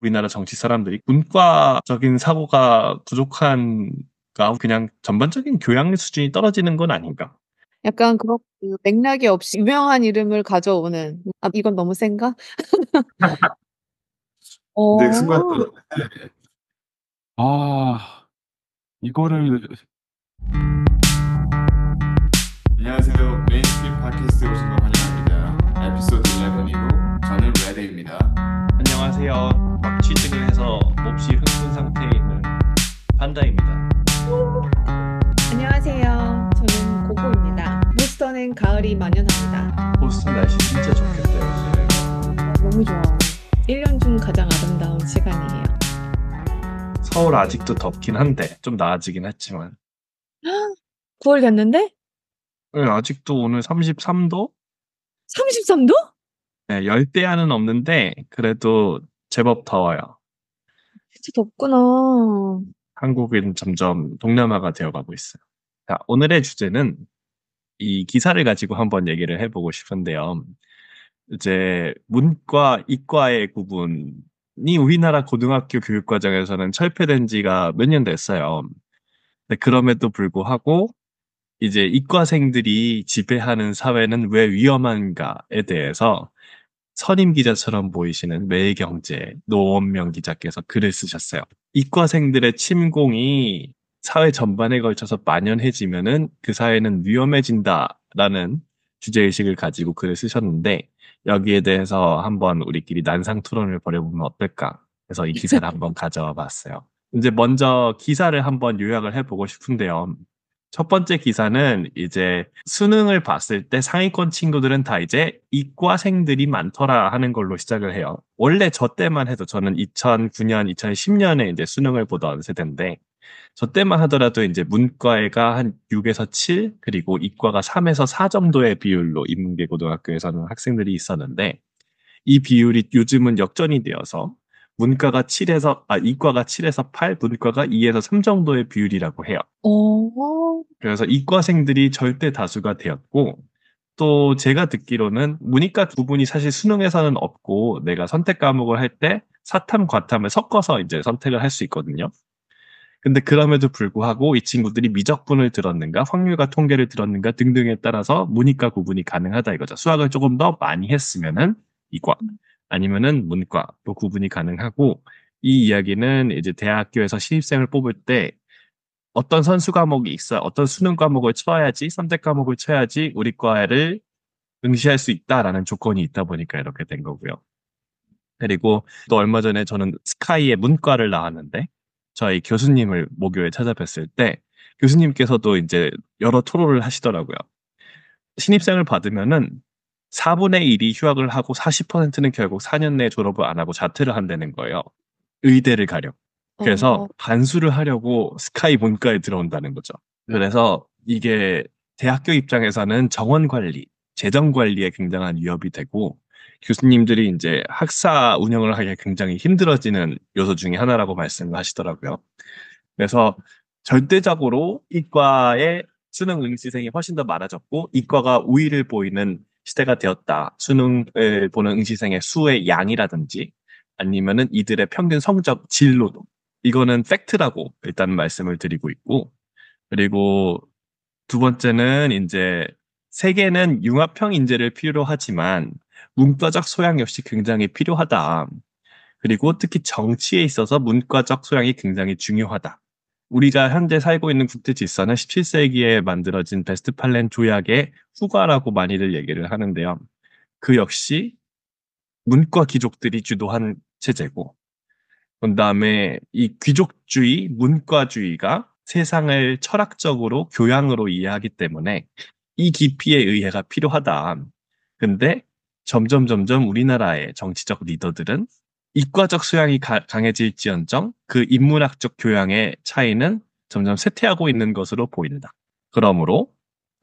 우리나라 정치 사람들이 문과적인 사고가 부족한가 그냥 전반적인 교양 수준이 떨어지는 건 아닌가? 약간 그런 그 맥락이 없이 유명한 이름을 가져오는 이건 너무 센가? 근데 순간 어. 아, 이거를 안녕하세요. 메인스트림 팟캐스트에 오신 걸 환영합니다. 에피소드 11이고 저는 레드입니다. 안녕하세요. 막 취직을 해서 몹시 흥분 상태에 있는 판다입니다. 안녕하세요. 저는 고고입니다. 보스턴엔 가을이 만연합니다. 보스턴 날씨 진짜 좋겠다 요새. 너무 좋아. 1년 중 가장 아름다운 시간이에요. 서울 아직도 덥긴 한데 좀 나아지긴 했지만 9월 됐는데? 네, 아직도 오늘 33도? 33도? 네, 열대야는 없는데 그래도 제법 더워요. 진짜 덥구나. 한국은 점점 동남아가 되어가고 있어요. 자, 오늘의 주제는 이 기사를 가지고 한번 얘기를 해보고 싶은데요. 이제 문과, 이과의 구분이 우리나라 고등학교 교육과정에서는 철폐된 지가 몇 년 됐어요. 근데 그럼에도 불구하고 이제 이과생들이 지배하는 사회는 왜 위험한가에 대해서 선임 기자처럼 보이시는 매일경제 노원명 기자께서 글을 쓰셨어요. 이과생들의 침공이 사회 전반에 걸쳐서 만연해지면은 그 사회는 위험해진다라는 주제의식을 가지고 글을 쓰셨는데 여기에 대해서 한번 우리끼리 난상 토론을 벌여보면 어떨까 해서 이 기사를 한번 가져와 봤어요. 이제 먼저 기사를 한번 요약을 해보고 싶은데요. 첫 번째 기사는 이제 수능을 봤을 때 상위권 친구들은 다 이제 이과생들이 많더라 하는 걸로 시작을 해요. 원래 저 때만 해도 저는 2009년, 2010년에 이제 수능을 보던 세대인데 저 때만 하더라도 이제 문과가 한 6에서 7, 그리고 이과가 3에서 4 정도의 비율로 인문계 고등학교에서는 학생들이 있었는데 이 비율이 요즘은 역전이 되어서 이과가 7에서 8, 문과가 2에서 3 정도의 비율이라고 해요. 어. 그래서 이과생들이 절대 다수가 되었고, 또 제가 듣기로는 문이과 부분이 사실 수능에서는 없고, 내가 선택 과목을 할 때 사탐, 과탐을 섞어서 이제 선택을 할 수 있거든요. 근데 그럼에도 불구하고 이 친구들이 미적분을 들었는가, 확률과 통계를 들었는가 등등에 따라서 문이과 구분이 가능하다 이거죠. 수학을 조금 더 많이 했으면은 이과, 아니면은 문과로 구분이 가능하고, 이 이야기는 이제 대학교에서 신입생을 뽑을 때 어떤 선수 과목이 있어, 어떤 수능 과목을 쳐야지, 선택 과목을 쳐야지 우리 과를 응시할 수 있다라는 조건이 있다 보니까 이렇게 된 거고요. 그리고 또 얼마 전에 저는 스카이의 문과를 나왔는데 저희 교수님을 목요일에 찾아뵀을 때 교수님께서도 이제 여러 토론을 하시더라고요. 신입생을 받으면은 4분의 1이 휴학을 하고 40%는 결국 4년 내에 졸업을 안 하고 자퇴를 한다는 거예요. 의대를 가려. 그래서 어. 반수를 하려고 스카이 문과에 들어온다는 거죠. 그래서 이게 대학교 입장에서는 정원 관리, 재정 관리에 굉장한 위협이 되고 교수님들이 이제 학사 운영을 하기에 굉장히 힘들어지는 요소 중에 하나라고 말씀을 하시더라고요. 그래서 절대적으로 이과의 수능 응시생이 훨씬 더 많아졌고 이과가 우위를 보이는 시대가 되었다. 수능을 보는 응시생의 수의 양이라든지 아니면은 이들의 평균 성적 진로도 이거는 팩트라고 일단 말씀을 드리고 있고 그리고 두 번째는 이제 세계는 융합형 인재를 필요로 하지만 문과적 소양 역시 굉장히 필요하다. 그리고 특히 정치에 있어서 문과적 소양이 굉장히 중요하다. 우리가 현재 살고 있는 국제 질서는 17세기에 만들어진 베스트팔렌 조약의 후과라고 많이들 얘기를 하는데요. 그 역시 문과 귀족들이 주도한 체제고, 그다음에 이 귀족주의, 문과주의가 세상을 철학적으로 교양으로 이해하기 때문에 이 깊이의 의해가 필요하다. 근데 점점 우리나라의 정치적 리더들은 이과적 소양이 강해질지언정 그 인문학적 교양의 차이는 점점 쇠퇴하고 있는 것으로 보인다. 그러므로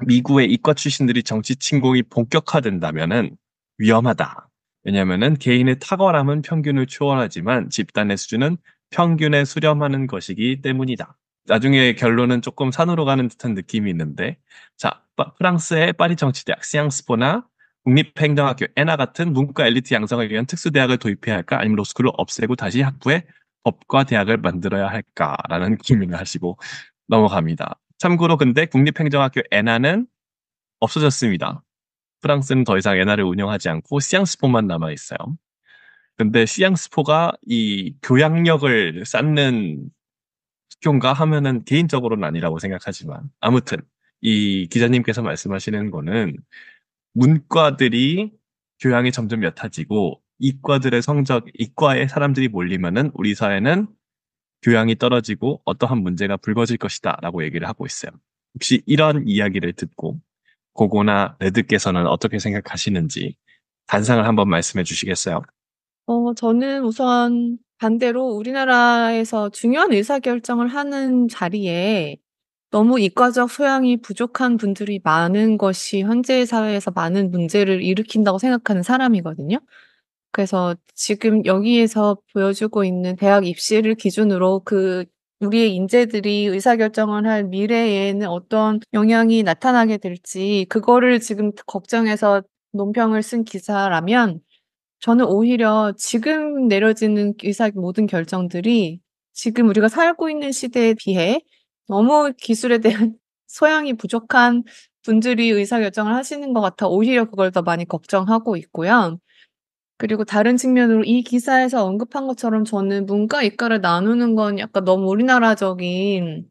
미국의 이과 출신들이 정치 침공이 본격화된다면은 위험하다. 왜냐하면은 개인의 탁월함은 평균을 초월하지만 집단의 수준은 평균에 수렴하는 것이기 때문이다. 나중에 결론은 조금 산으로 가는 듯한 느낌이 있는데, 자, 프랑스의 파리 정치대학 시앙스포나 국립행정학교 에나 같은 문과 엘리트 양성을 위한 특수대학을 도입해야 할까? 아니면 로스쿨을 없애고 다시 학부에 법과 대학을 만들어야 할까라는 고민을 하시고 넘어갑니다. 참고로 근데 국립행정학교 에나는 없어졌습니다. 프랑스는 더 이상 에나를 운영하지 않고 시앙스포만 남아 있어요. 근데 시앙스포가 이 교양력을 쌓는 학교인가 하면은 개인적으로는 아니라고 생각하지만 아무튼 이 기자님께서 말씀하시는 거는 문과들이 교양이 점점 옅어지고 이과들의 성적, 이과에 사람들이 몰리면은 우리 사회는 교양이 떨어지고 어떠한 문제가 불거질 것이다 라고 얘기를 하고 있어요. 혹시 이런 이야기를 듣고 고고나 레드께서는 어떻게 생각하시는지 단상을 한번 말씀해 주시겠어요? 저는 우선 반대로 우리나라에서 중요한 의사결정을 하는 자리에 너무 이과적 소양이 부족한 분들이 많은 것이 현재 사회에서 많은 문제를 일으킨다고 생각하는 사람이거든요. 그래서 지금 여기에서 보여주고 있는 대학 입시를 기준으로 우리의 인재들이 의사결정을 할 미래에는 어떤 영향이 나타나게 될지 그거를 지금 걱정해서 논평을 쓴 기사라면 저는 오히려 지금 내려지는 모든 결정들이 지금 우리가 살고 있는 시대에 비해 너무 기술에 대한 소양이 부족한 분들이 의사결정을 하시는 것 같아 오히려 그걸 더 많이 걱정하고 있고요. 그리고 다른 측면으로 이 기사에서 언급한 것처럼 저는 문과, 이과를 나누는 건 약간 너무 우리나라적인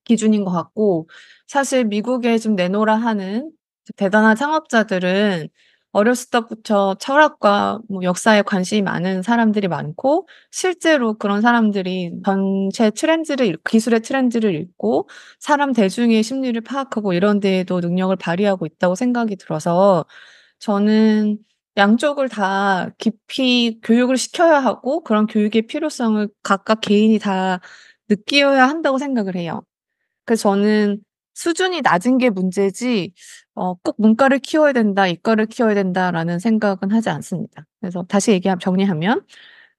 기준인 것 같고 사실 미국에 좀 내노라 하는 대단한 창업자들은 어렸을 때부터 철학과 뭐 역사에 관심이 많은 사람들이 많고 실제로 그런 사람들이 전체 기술의 트렌드를 읽고 사람 대중의 심리를 파악하고 이런 데에도 능력을 발휘하고 있다고 생각이 들어서 저는 양쪽을 다 깊이 교육을 시켜야 하고 그런 교육의 필요성을 각각 개인이 다 느껴야 한다고 생각을 해요. 그래서 저는 수준이 낮은 게 문제지 꼭 문과를 키워야 된다, 이과를 키워야 된다라는 생각은 하지 않습니다. 그래서 다시 정리하면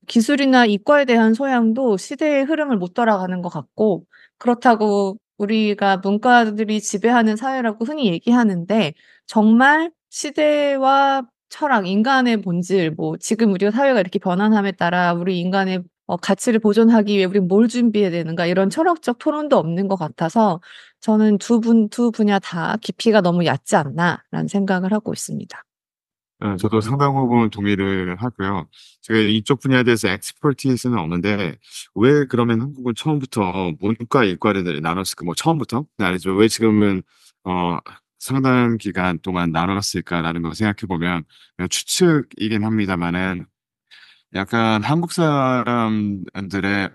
기술이나 이과에 대한 소양도 시대의 흐름을 못 따라가는 것 같고 그렇다고 우리가 문과들이 지배하는 사회라고 흔히 얘기하는데 정말 시대와 철학, 인간의 본질, 뭐 지금 우리가 사회가 이렇게 변화함에 따라 우리 인간의 가치를 보존하기 위해 우리는 뭘 준비해야 되는가 이런 철학적 토론도 없는 것 같아서 저는 두 분야 다 깊이가 너무 얕지 않나라는 생각을 하고 있습니다. 저도 상당 부분 동의를 하고요. 제가 이쪽 분야에 대해서 엑스퍼티스는 없는데 왜 그러면 한국은 처음부터 문과, 이과를 나눴을까? 뭐 처음부터? 아니죠. 왜 지금은 어, 상당 기간 동안 나눴을까라는 걸 생각해 보면 그냥 추측이긴 합니다만은 약간 한국 사람들의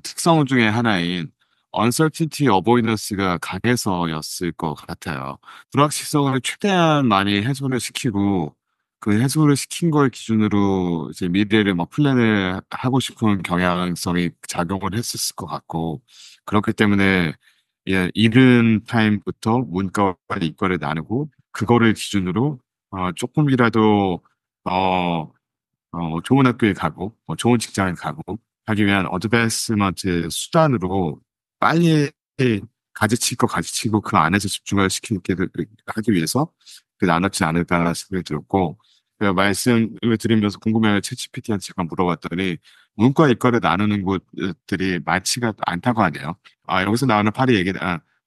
특성 중에 하나인 uncertainty avoidance가 강해서였을 것 같아요. 불확실성을 최대한 많이 해소를 시키고 그 해소를 시킨 걸 기준으로 이제 미래를 막 플랜을 하고 싶은 경향성이 작용을 했었을 것 같고 그렇기 때문에 예, 이른 타임부터 문과와 이과를 나누고 그거를 기준으로 조금이라도 어, 좋은 학교에 가고, 좋은 직장에 가고, 하기 위한 어드밴스먼트 수단으로 빨리 가지칠 거 가지치고 그 안에서 집중을 시키게 하기 위해서 나눴지 않을까라는 생각이 들었고, 제가 말씀을 드리면서 궁금해서 챗GPT한테 잠깐 물어봤더니, 문과, 이과를 나누는 곳들이 많지가 않다고 하네요. 여기서 나오는 파리 얘기는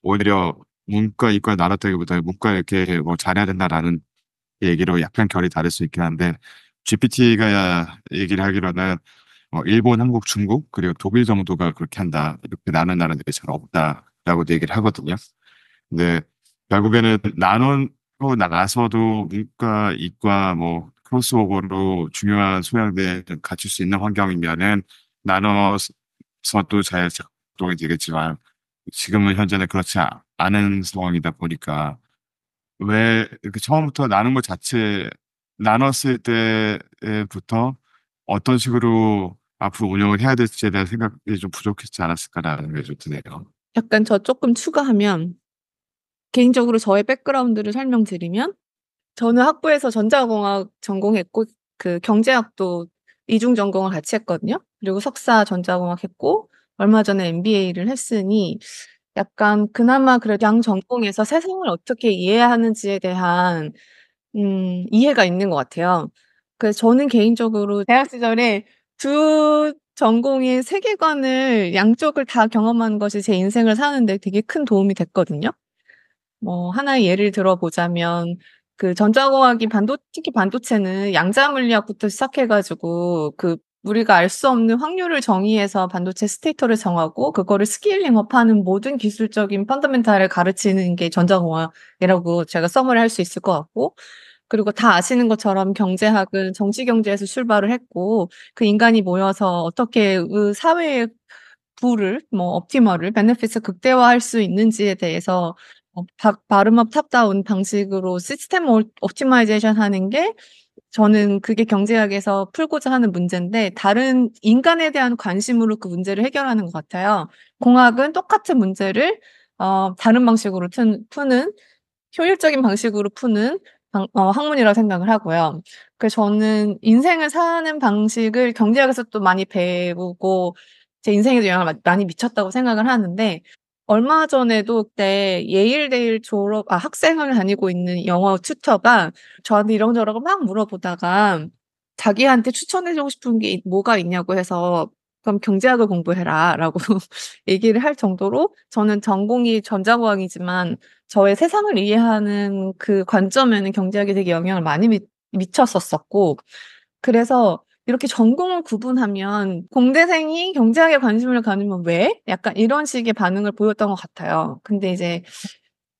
오히려 문과, 이과 나눴다기보다 문과 이렇게 뭐 잘해야 된다라는 얘기로 약간 결이 다를 수 있긴 한데, GPT가 얘기를 하기로는 일본, 한국, 중국 그리고 독일 정도가 그렇게 한다. 이렇게 나눈 나라들이 잘 없다라고 얘기를 하거든요. 근데 결국에는 나누고 나서도 문과, 이과 뭐 크로스오버로 중요한 소양들 갖출 수 있는 환경이면은 나눠서 또 잘 작동이 되겠지만 지금은 현재는 그렇지 않은 상황이다 보니까 왜 이렇게 처음부터 나눈 것 자체 나눴을 때부터 어떤 식으로 앞으로 운영을 해야 될지에 대한 생각이 좀 부족했지 않았을까라는 게 좀 드네요. 약간 저 조금 추가하면 개인적으로 저의 백그라운드를 설명드리면 저는 학부에서 전자공학 전공했고 경제학도 이중 전공을 같이 했거든요. 그리고 석사 전자공학 했고 얼마 전에 MBA를 했으니 약간 그나마 그래도 양 전공에서 세상을 어떻게 이해하는지에 대한 이해가 있는 것 같아요. 그래서 저는 개인적으로 대학 시절에 두 전공의 세계관을 양쪽을 다 경험하는 것이 제 인생을 사는 데 되게 큰 도움이 됐거든요. 뭐 하나의 예를 들어 보자면 그 전자공학이 특히 반도체는 양자 물리학부터 시작해 가지고 그 우리가 알 수 없는 확률을 정의해서 반도체 스테이터를 정하고 그거를 스케일링업하는 모든 기술적인 펀더멘탈을 가르치는 게 전자공학이라고 제가 서머리할 수 있을 것 같고, 그리고 다 아시는 것처럼 경제학은 정치 경제에서 출발을 했고 그 인간이 모여서 어떻게 사회의 부를 옵티머를 베네핏을 극대화할 수 있는지에 대해서 바름업 탑다운 방식으로 시스템 옵티마이제이션 하는 게, 저는 그게 경제학에서 풀고자 하는 문제인데 다른 인간에 대한 관심으로 그 문제를 해결하는 것 같아요. 공학은 똑같은 문제를 다른 방식으로 푸는 효율적인 방식으로 푸는 학문이라고 생각을 하고요. 그래서 저는 인생을 사는 방식을 경제학에서 또 많이 배우고 제 인생에도 영향을 많이 미쳤다고 생각을 하는데, 얼마 전에도 그때 예일대일 학생을 다니고 있는 영어 튜터가 저한테 이런저런 걸 막 물어보다가 자기한테 추천해 주고 싶은 게 뭐가 있냐고 해서 "그럼 경제학을 공부해라."라고 얘기를 할 정도로, 저는 전공이 전자공학이지만 저의 세상을 이해하는 그 관점에는 경제학이 되게 영향을 많이 미쳤었었고, 그래서 이렇게 전공을 구분하면 공대생이 경제학에 관심을 가지면 "왜?" 약간 이런 식의 반응을 보였던 것 같아요. 근데 이제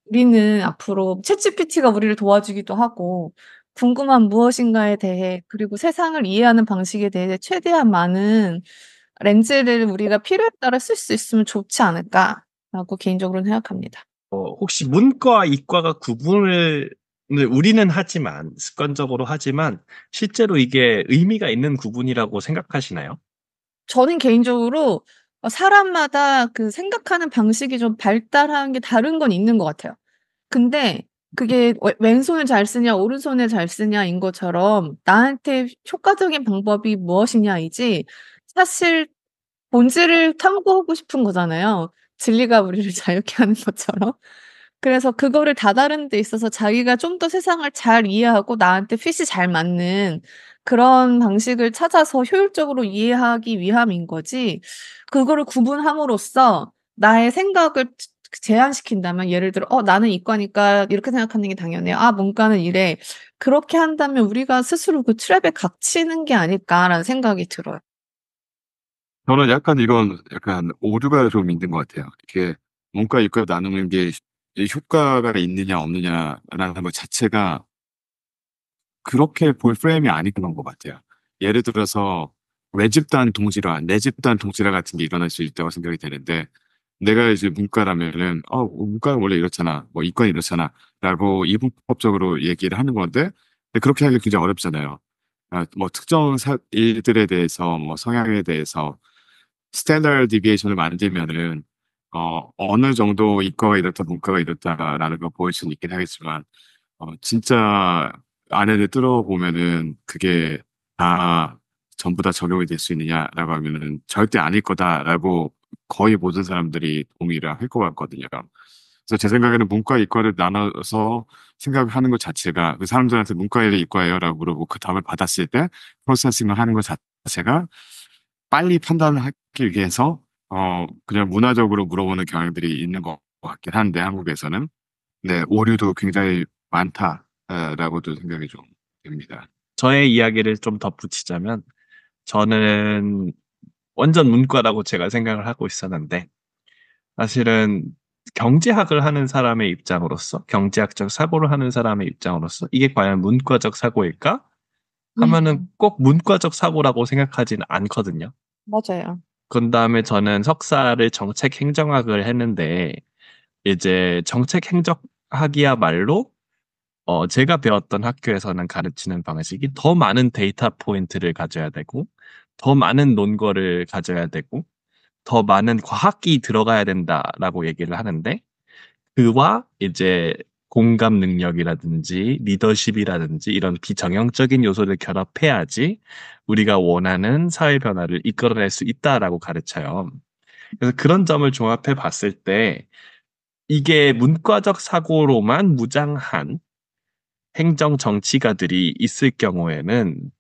우리는 앞으로 챗GPT가 우리를 도와주기도 하고 궁금한 무엇인가에 대해, 그리고 세상을 이해하는 방식에 대해 최대한 많은 렌즈를 우리가 필요에 따라 쓸 수 있으면 좋지 않을까라고 개인적으로는 생각합니다. 혹시 문과와 이과가 구분을 우리는 하지만 습관적으로 하지만 실제로 이게 의미가 있는 구분이라고 생각하시나요? 저는 개인적으로 사람마다 그 생각하는 방식이 좀 발달한 게 다른 건 있는 것 같아요. 근데 그게 왼손을 잘 쓰냐 오른손을 잘 쓰냐인 것처럼 나한테 효과적인 방법이 무엇이냐이지, 사실 본질을 탐구하고 싶은 거잖아요. 진리가 우리를 자유케 하는 것처럼. 그래서 그거를 다다른 데 있어서 자기가 좀 더 세상을 잘 이해하고 나한테 핏이 잘 맞는 그런 방식을 찾아서 효율적으로 이해하기 위함인 거지, 그거를 구분함으로써 나의 생각을 제한시킨다면, 예를 들어 나는 이과니까 이렇게 생각하는 게 당연해. 문과는 이래." 그렇게 한다면 우리가 스스로 그 트랩에 갇히는 게 아닐까라는 생각이 들어요. 저는 약간 이건 약간 오류가 좀 있는 것 같아요. 이게 문과, 이과 나누는 게 이 효과가 있느냐 없느냐라는 것 자체가 그렇게 볼 프레임이 아닌 것 같아요. 예를 들어서 외집단 동질화, 내집단 동질화 같은 게 일어날 수 있다고 생각이 되는데, 내가 이제 문과라면은 문과는 원래 이렇잖아, 뭐 이과는 이렇잖아라고 이분법적으로 얘기를 하는 건데, 근데 그렇게 하기 굉장히 어렵잖아요. 뭐 특정 일들에 대해서 뭐 성향에 대해서 스탠다드 디비에이션을 만들면은 어느 정도 이과가 이렇다 문과가 이렇다라는 걸 보일 수는 있긴 하겠지만, 진짜 안에를 뚫어보면은 그게 다 전부 다 적용이 될 수 있느냐라고 하면은 절대 아닐 거다라고 거의 모든 사람들이 동의를 할 것 같거든요. 그래서 제 생각에는 문과, 이과를 나눠서 생각하는 것 자체가, 그 사람들한테 문과예요, 이과예요라고 물어보고 그 답을 받았을 때 프로세싱을 하는 것 자체가 빨리 판단을 하기 위해서 그냥 문화적으로 물어보는 경향들이 있는 것 같긴 한데, 한국에서는. 네, 오류도 굉장히 많다라고도 생각이 좀 됩니다. 저의 이야기를 좀 덧붙이자면 저는 완전 문과라고 제가 생각을 하고 있었는데, 사실은 경제학을 하는 사람의 입장으로서, 경제학적 사고를 하는 사람의 입장으로서 이게 과연 문과적 사고일까? 하면은 꼭 문과적 사고라고 생각하진 않거든요. 맞아요. 그런 다음에 저는 석사를 정책행정학을 했는데, 이제 정책행정학이야말로 제가 배웠던 학교에서는 가르치는 방식이 더 많은 데이터 포인트를 가져야 되고, 더 많은 논거를 가져야 되고, 더 많은 과학이 들어가야 된다라고 얘기를 하는데, 그와 이제 공감 능력이라든지 리더십이라든지 이런 비정형적인 요소를 결합해야지 우리가 원하는 사회 변화를 이끌어낼 수 있다라고 가르쳐요. 그래서 그런 점을 종합해 봤을 때 이게 문과적 사고로만 무장한 행정 정치가들이 있을 경우에는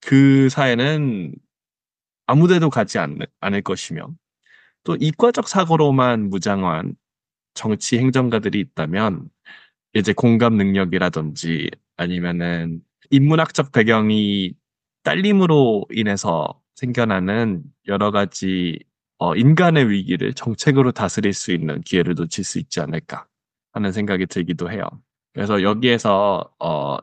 그 사회는 아무데도 가지 않을 것이며 또 이과적 사고로만 무장한 정치 행정가들이 있다면 이제 공감 능력이라든지 아니면은 인문학적 배경이 딸림으로 인해서 생겨나는 여러 가지 인간의 위기를 정책으로 다스릴 수 있는 기회를 놓칠 수 있지 않을까 하는 생각이 들기도 해요. 그래서 여기에서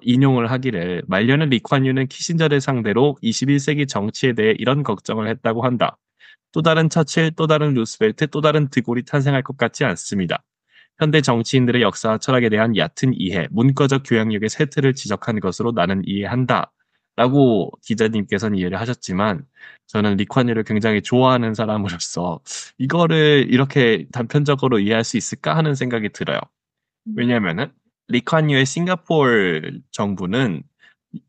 인용을 하기를 말년의 리콴유는 키신저를 상대로 21세기 정치에 대해 이런 걱정을 했다고 한다. 또 다른 처칠, 또 다른 루스벨트, 또 다른 드골이 탄생할 것 같지 않습니다. 현대 정치인들의 역사와 철학에 대한 얕은 이해, 문과적 교양력의 쇠퇴를 지적한 것으로 나는 이해한다. 라고 기자님께서는 이해를 하셨지만 저는 리콴유를 굉장히 좋아하는 사람으로서 이거를 이렇게 단편적으로 이해할 수 있을까 하는 생각이 들어요. 왜냐면은 리콴유의 싱가포르 정부는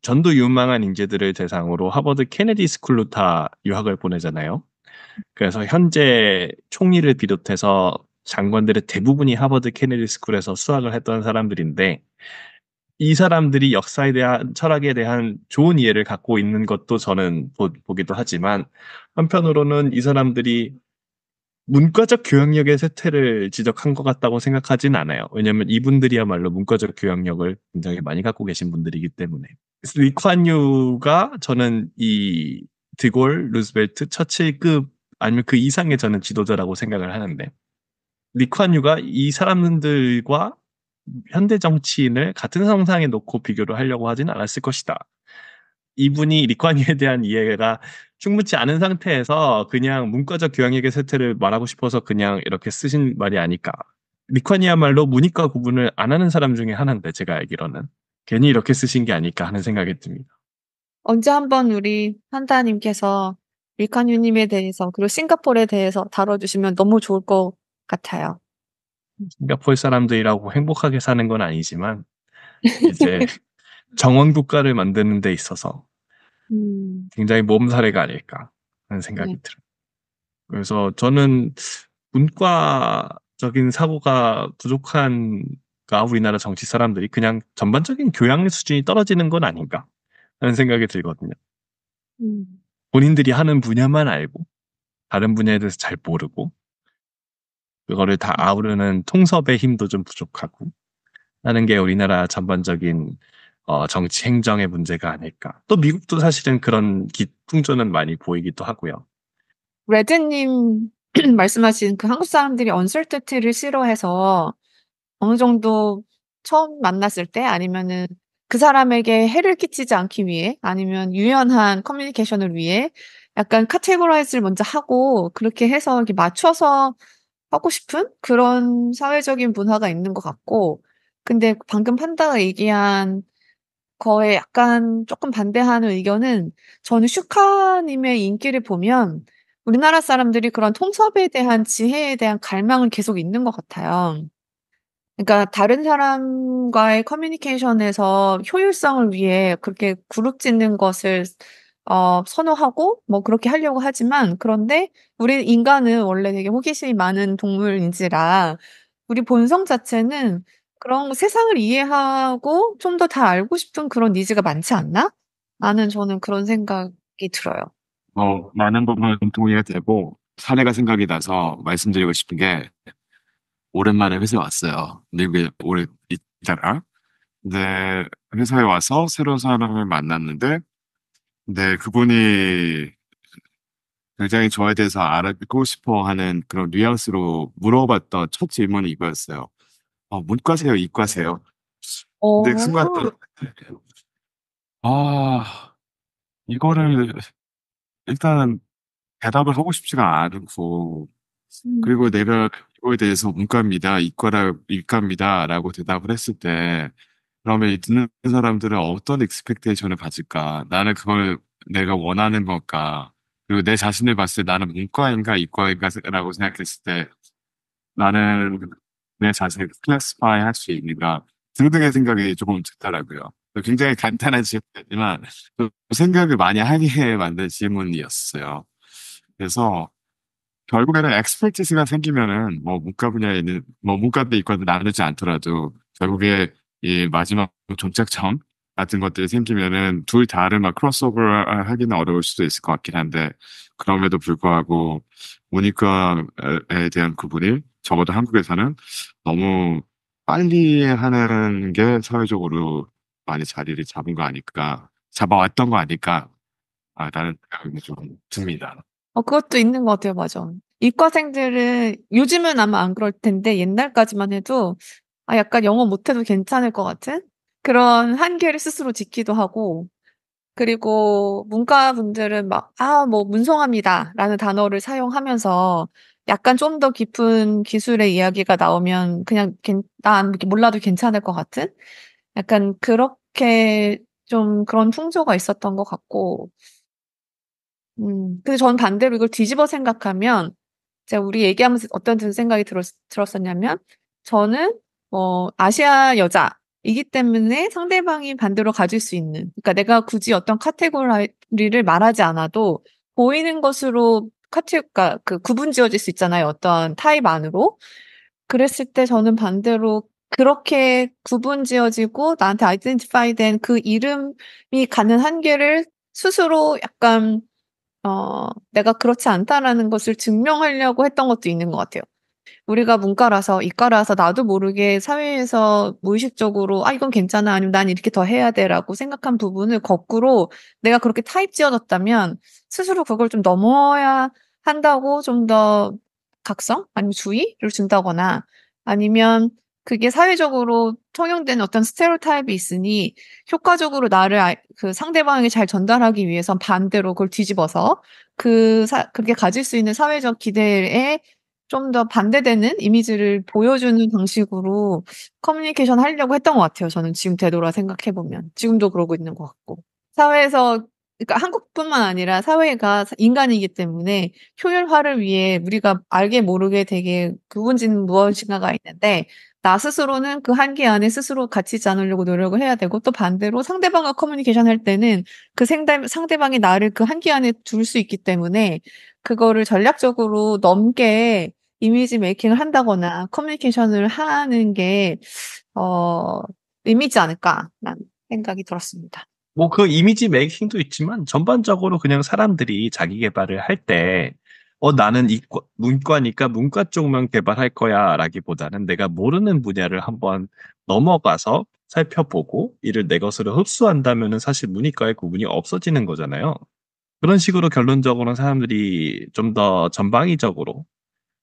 전도 유망한 인재들을 대상으로 하버드 케네디 스쿨로 다 유학을 보내잖아요. 그래서 현재 총리를 비롯해서 장관들의 대부분이 하버드 케네디 스쿨에서 수학을 했던 사람들인데 이 사람들이 역사에 대한 철학에 대한 좋은 이해를 갖고 있는 것도 저는 보기도 하지만 한편으로는 이 사람들이 문과적 교양력의 쇠퇴를 지적한 것 같다고 생각하진 않아요. 왜냐하면 이분들이야말로 문과적 교양력을 굉장히 많이 갖고 계신 분들이기 때문에. 그래서 리콴유가 저는 이 드골, 루스벨트, 처칠급 아니면 그 이상의 저는 지도자라고 생각을 하는데 리콴유가 이 사람들과 현대 정치인을 같은 성상에 놓고 비교를 하려고 하진 않았을 것이다. 이분이 리콴유에 대한 이해가 충분치 않은 상태에서 그냥 문과적 교양력의 쇠퇴를 말하고 싶어서 그냥 이렇게 쓰신 말이 아닐까. 리콴유야말로 문이과 구분을 안 하는 사람 중에 하나인데 제가 알기로는 괜히 이렇게 쓰신 게 아닐까 하는 생각이 듭니다. 언제 한번 우리 판다님께서 리콴유님에 대해서 그리고 싱가포르에 대해서 다뤄주시면 너무 좋을 것 같아요. 싱가포르 사람들이라고 행복하게 사는 건 아니지만 이제 정원 국가를 만드는 데 있어서 굉장히 몸살이가 아닐까 하는 생각이 네. 들어요. 그래서 저는 문과적인 사고가 부족한 우리나라 정치 사람들이 그냥 전반적인 교양 수준이 떨어지는 건 아닌가 하는 생각이 들거든요. 음. 본인들이 하는 분야만 알고 다른 분야에 대해서 잘 모르고 그거를 다 아우르는 통섭의 힘도 좀 부족하고 하는 게 우리나라 전반적인 정치 행정의 문제가 아닐까. 또 미국도 사실은 그런 풍조는 많이 보이기도 하고요. 레드님 말씀하신 그 한국 사람들이 언설테티를 싫어해서 어느 정도 처음 만났을 때 아니면은 그 사람에게 해를 끼치지 않기 위해 아니면 유연한 커뮤니케이션을 위해 약간 카테고라이즈를 먼저 하고 그렇게 해서 이렇게 맞춰서 하고 싶은 그런 사회적인 문화가 있는 것 같고 근데 방금 판다가 얘기한 거에 약간 조금 반대하는 의견은 저는 슈카님의 인기를 보면 우리나라 사람들이 그런 통섭에 대한 지혜에 대한 갈망은 계속 있는 것 같아요. 그러니까 다른 사람과의 커뮤니케이션에서 효율성을 위해 그렇게 그룹 짓는 것을 선호하고 뭐 그렇게 하려고 하지만 그런데 우리 인간은 원래 되게 호기심이 많은 동물인지라 우리 본성 자체는 그런 세상을 이해하고 좀 더 다 알고 싶은 그런 니즈가 많지 않나? 나는 저는 그런 생각이 들어요. 많은 부분 동의가 되고 사례가 생각이 나서 말씀드리고 싶은 게 오랜만에 회사에 왔어요. 미국에 오래 있다가. 근데 회사에 와서 새로운 사람을 만났는데 근데 그분이 굉장히 저에 대해서 알고 싶어 하는 그런 뉘앙스로 물어봤던 첫 질문이 이거였어요. 문과세요, 이과세요? 근데 그 순간 아, 이거를 일단 대답을 하고 싶지가 않고 그리고 내가 이거에 대해서 문과입니다, 이과입니다라고 대답을 했을 때 그러면 이 듣는 사람들은 어떤 익스펙테이션을 가질까? 나는 그걸 내가 원하는 걸까? 그리고 내 자신을 봤을 때 나는 문과인가 이과인가라고 생각했을 때 나는 내 자신을 클래스파이 할 수 있는가? 등등의 생각이 조금 들더라고요. 굉장히 간단한 질문이지만 그 생각을 많이 하게 만든 질문이었어요. 그래서 결국에는 엑스퍼티스가 생기면은 뭐 문과 분야에 있는 뭐 문과도 이과도 나누지 않더라도 결국에 이 마지막 종착점 같은 것들이 생기면은 둘 다를 막 크로스오버 하기는 어려울 수도 있을 것 같긴 한데 그럼에도 불구하고 문이과에 대한 구분이 적어도 한국에서는 너무 빨리 하는 게 사회적으로 많이 자리를 잡은 거 아닐까, 잡아왔던 거 아닐까, 라는 생각이 좀 듭니다. 그것도 있는 것 같아요. 맞아. 이과생들은 요즘은 아마 안 그럴 텐데 옛날까지만 해도 약간 영어 못해도 괜찮을 것 같은 그런 한계를 스스로 짓기도 하고 그리고 문과분들은 막 뭐 문송합니다라는 단어를 사용하면서 약간 좀 더 깊은 기술의 이야기가 나오면 그냥 난 몰라도 괜찮을 것 같은 약간 그렇게 좀 그런 풍조가 있었던 것 같고 근데 전 반대로 이걸 뒤집어 생각하면 제가 우리 얘기하면서 어떤 든 생각이 들었었냐면 저는 아시아 여자이기 때문에 상대방이 반대로 가질 수 있는 그러니까 내가 굳이 어떤 카테고리를 말하지 않아도 보이는 것으로 그러니까 그 구분 지어질 수 있잖아요. 어떤 타입 안으로. 그랬을 때 저는 반대로 그렇게 구분 지어지고 나한테 아이덴티파이 된 그 이름이 갖는 한계를 스스로 약간 내가 그렇지 않다라는 것을 증명하려고 했던 것도 있는 것 같아요. 우리가 문과라서, 이과라서 나도 모르게 사회에서 무의식적으로, 이건 괜찮아. 아니면 난 이렇게 더 해야 돼. 라고 생각한 부분을 거꾸로 내가 그렇게 타입 지어졌다면 스스로 그걸 좀 넘어야 한다고 좀 더 각성? 아니면 주의를 준다거나 아니면 그게 사회적으로 통용된 어떤 스테레오타입이 있으니 효과적으로 나를 그 상대방에게 잘 전달하기 위해선 반대로 그걸 뒤집어서 그게 가질 수 있는 사회적 기대에 좀 더 반대되는 이미지를 보여주는 방식으로 커뮤니케이션 하려고 했던 것 같아요. 저는 지금 되돌아 생각해 보면. 지금도 그러고 있는 것 같고. 사회에서 그러니까 한국뿐만 아니라 사회가 인간이기 때문에 효율화를 위해 우리가 알게 모르게 되게 구분짓는 무엇인가가 있는데 나 스스로는 그 한계 안에 스스로 갇히지 않으려고 노력을 해야 되고 또 반대로 상대방과 커뮤니케이션 할 때는 그 상대방이 나를 그 한계 안에 둘 수 있기 때문에 그거를 전략적으로 넘게 이미지 메이킹을 한다거나 커뮤니케이션을 하는 게 의미지 않을까라는 생각이 들었습니다. 뭐 그 이미지 메이킹도 있지만 전반적으로 그냥 사람들이 자기 개발을 할 때 나는 문과니까 문과 쪽만 개발할 거야 라기보다는 내가 모르는 분야를 한번 넘어가서 살펴보고 이를 내 것으로 흡수한다면은 사실 문이과의 구분이 없어지는 거잖아요. 그런 식으로 결론적으로는 사람들이 좀 더 전방위적으로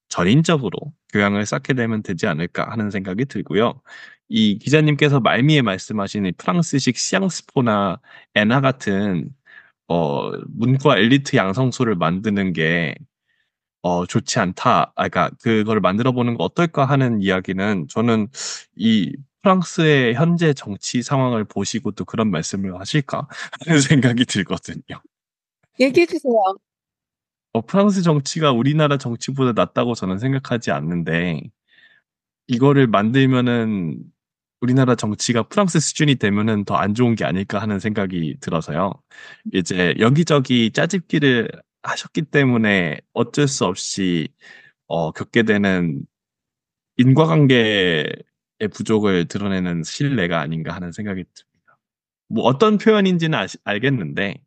전인적으로 교양을 쌓게 되면 되지 않을까 하는 생각이 들고요. 이 기자님께서 말미에 말씀하신 이 프랑스식 시앙스포나 에나 같은 문과 엘리트 양성소를 만드는 게 좋지 않다. 그러니까 그걸 만들어 보는 거 어떨까 하는 이야기는 저는 이 프랑스의 현재 정치 상황을 보시고도 그런 말씀을 하실까 하는 생각이 들거든요. 얘기해 주세요. 프랑스 정치가 우리나라 정치보다 낫다고 저는 생각하지 않는데 이거를 만들면은 우리나라 정치가 프랑스 수준이 되면은 더 안 좋은 게 아닐까 하는 생각이 들어서요. 이제 여기저기 짜집기를 하셨기 때문에 어쩔 수 없이 겪게 되는 인과관계의 부족을 드러내는 신뢰가 아닌가 하는 생각이 듭니다. 뭐 어떤 표현인지는 알겠는데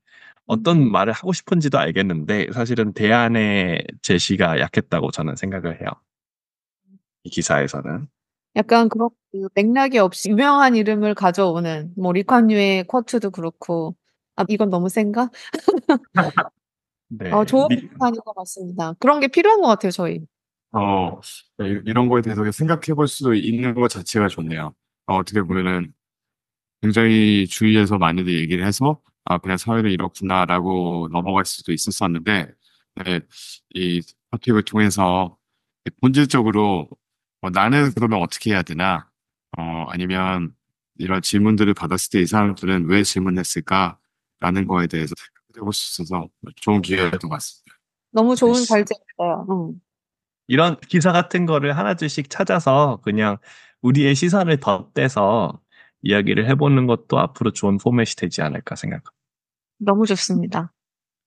어떤 말을 하고 싶은지도 알겠는데 사실은 대안의 제시가 약했다고 저는 생각을 해요. 이 기사에서는. 약간 그 맥락이 없이 유명한 이름을 가져오는 뭐 리콴유의 쿼트도 그렇고 이건 너무 센가? 네, 좋은 비판인 것 같습니다. 그런 게 필요한 것 같아요, 저희. 이런 거에 대해서 생각해 볼 수도 있는 것 자체가 좋네요. 어떻게 보면은 굉장히 주위에서 많이들 얘기를 해서 그냥 사회는 이렇구나라고 넘어갈 수도 있었었는데 네, 이 토픽을 통해서 본질적으로 나는 그러면 어떻게 해야 되나 아니면 이런 질문들을 받았을 때 이 사람들은 왜 질문했을까라는 거에 대해서 생각해 볼 수 있어서 좋은 기회였던 것 같습니다. 너무 좋은 발제였어요. 이런 기사 같은 거를 하나둘씩 찾아서 그냥 우리의 시선을 덧대서 이야기를 해보는 것도 앞으로 좋은 포맷이 되지 않을까 생각합니다. 너무 좋습니다.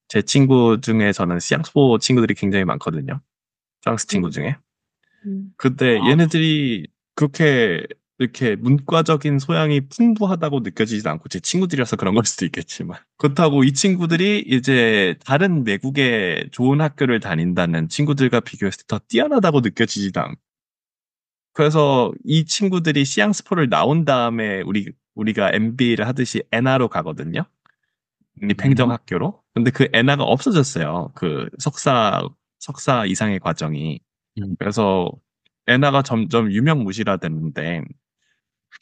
제 친구 중에 저는 시앙스포 친구들이 굉장히 많거든요. 프랑스 친구 중에. 근데 얘네들이 그렇게 이렇게 문과적인 소양이 풍부하다고 느껴지지도 않고 제 친구들이라서 그런 걸 수도 있겠지만 그렇다고 이 친구들이 이제 다른 외국의 좋은 학교를 다닌다는 친구들과 비교했을 때 더 뛰어나다고 느껴지지도 않고 그래서 이 친구들이 시앙스포를 나온 다음에 우리가 MBA를 하듯이 엔아로 가거든요. 국립행정학교로. 근데 그 엔아가 없어졌어요. 그 석사 이상의 과정이. 그래서 엔아가 점점 유명무실화 됐는데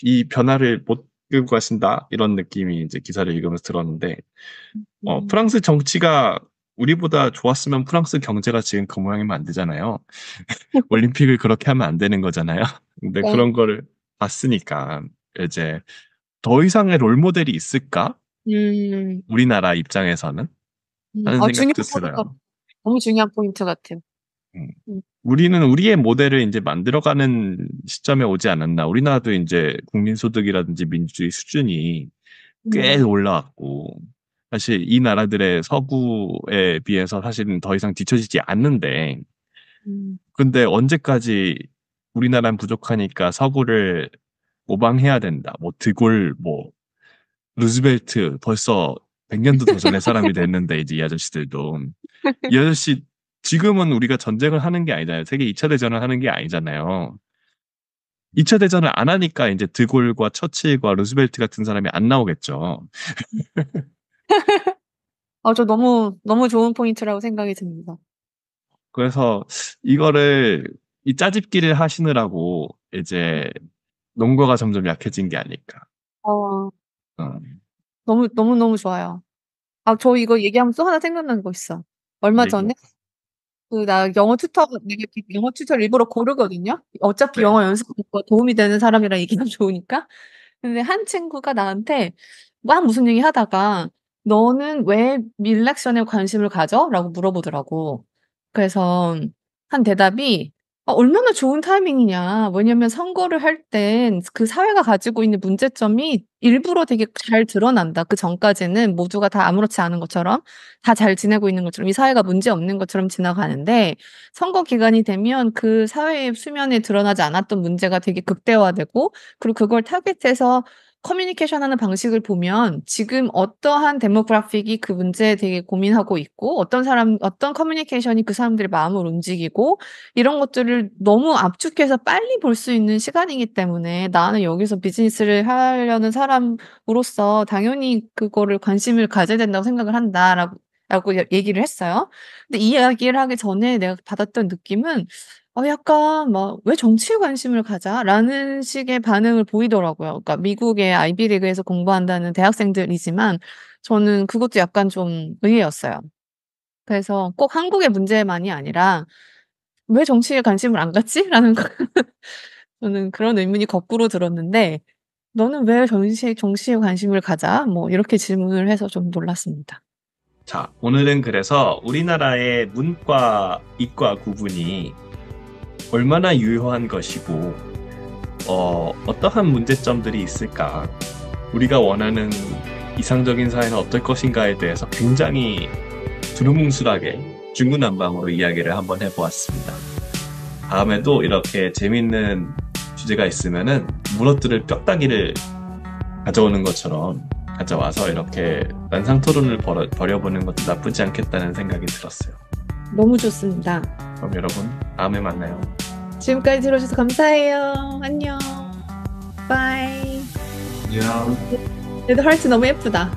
이 변화를 못 끌고 가신다 이런 느낌이 이제 기사를 읽으면서 들었는데 프랑스 정치가 우리보다 좋았으면 프랑스 경제가 지금 그 모양이면 안 되잖아요. 올림픽을 그렇게 하면 안 되는 거잖아요. 근데 네. 그런 거를 봤으니까 이제 더 이상의 롤모델이 있을까? 우리나라 입장에서는 하는 중요한 생각도 포인트, 들어요. 너무 중요한 포인트 같아요. 음. 음. 우리는 우리의 모델을 이제 만들어가는 시점에 오지 않았나. 우리나라도 이제 국민소득이라든지 민주주의 수준이 꽤 올라왔고, 사실 이 나라들의 서구에 비해서 사실은 더 이상 뒤처지지 않는데, 근데 언제까지 우리나라는 부족하니까 서구를 모방해야 된다. 뭐 드골, 뭐 루즈벨트 벌써 100년도 더 전에 사람이 됐는데 이제 이 아저씨들도 이 아저씨 지금은 우리가 전쟁을 하는 게 아니잖아요. 세계 2차 대전을 하는 게 아니잖아요. 2차 대전을 안 하니까 이제 드골과 처칠과 루즈벨트 같은 사람이 안 나오겠죠. 저 너무 좋은 포인트라고 생각이 듭니다. 그래서 이거를 이 짜집기를 하시느라고 이제 농구가 점점 약해진 게 아닐까. 어, 어. 너무 좋아요. 저 이거 얘기하면 또 하나 생각나는 거 있어. 얼마 전에 나 내가 영어 튜터를 일부러 고르거든요. 어차피 네. 영어 연습하고 도움이 되는 사람이랑 얘기하면 좋으니까. 근데 한 친구가 나한테 막 무슨 얘기 하다가 너는 왜 밀렉션에 관심을 가져? 라고 물어보더라고. 그래서 한 대답이 얼마나 좋은 타이밍이냐. 왜냐면 선거를 할 땐 그 사회가 가지고 있는 문제점이 일부러 되게 잘 드러난다. 그 전까지는 모두가 다 아무렇지 않은 것처럼 다 잘 지내고 있는 것처럼 이 사회가 문제 없는 것처럼 지나가는데 선거 기간이 되면 그 사회의 수면에 드러나지 않았던 문제가 되게 극대화되고 그리고 그걸 타겟해서 커뮤니케이션하는 방식을 보면 지금 어떠한 데모그래픽이 그 문제에 되게 고민하고 있고 어떤 커뮤니케이션이 그 사람들의 마음을 움직이고 이런 것들을 너무 압축해서 빨리 볼 수 있는 시간이기 때문에 나는 여기서 비즈니스를 하려는 사람으로서 당연히 그거를 관심을 가져야 된다고 생각을 한다라고 얘기를 했어요. 근데 이 이야기를 하기 전에 내가 받았던 느낌은 약간 막 "왜 정치에 관심을 가져?"라는 식의 반응을 보이더라고요. 그러니까 미국의 아이비리그에서 공부한다는 대학생들이지만 저는 그것도 약간 좀 의외였어요. 그래서 꼭 한국의 문제만이 아니라 '왜 정치에 관심을 안 갖지?'라는 저는 그런 의문이 거꾸로 들었는데 "너는 왜 정치에 관심을 가져?" 뭐 이렇게 질문을 해서 좀 놀랐습니다. 자, 오늘은 그래서 우리나라의 문과, 이과 구분이 얼마나 유효한 것이고 어떠한 문제점들이 있을까? 우리가 원하는 이상적인 사회는 어떨 것인가에 대해서 굉장히 두루뭉술하게 중구난방으로 이야기를 한번 해보았습니다. 다음에도 이렇게 재밌는 주제가 있으면은 물어뜯을 뼈다귀를 가져오는 것처럼 가져와서 이렇게 난상토론을 벌여보는 것도 나쁘지 않겠다는 생각이 들었어요. 너무 좋습니다. 그럼 여러분 다음에 만나요. 지금까지 들어주셔서 감사해요. 안녕. 바이. 안녕. 얘도 하트 너무 예쁘다.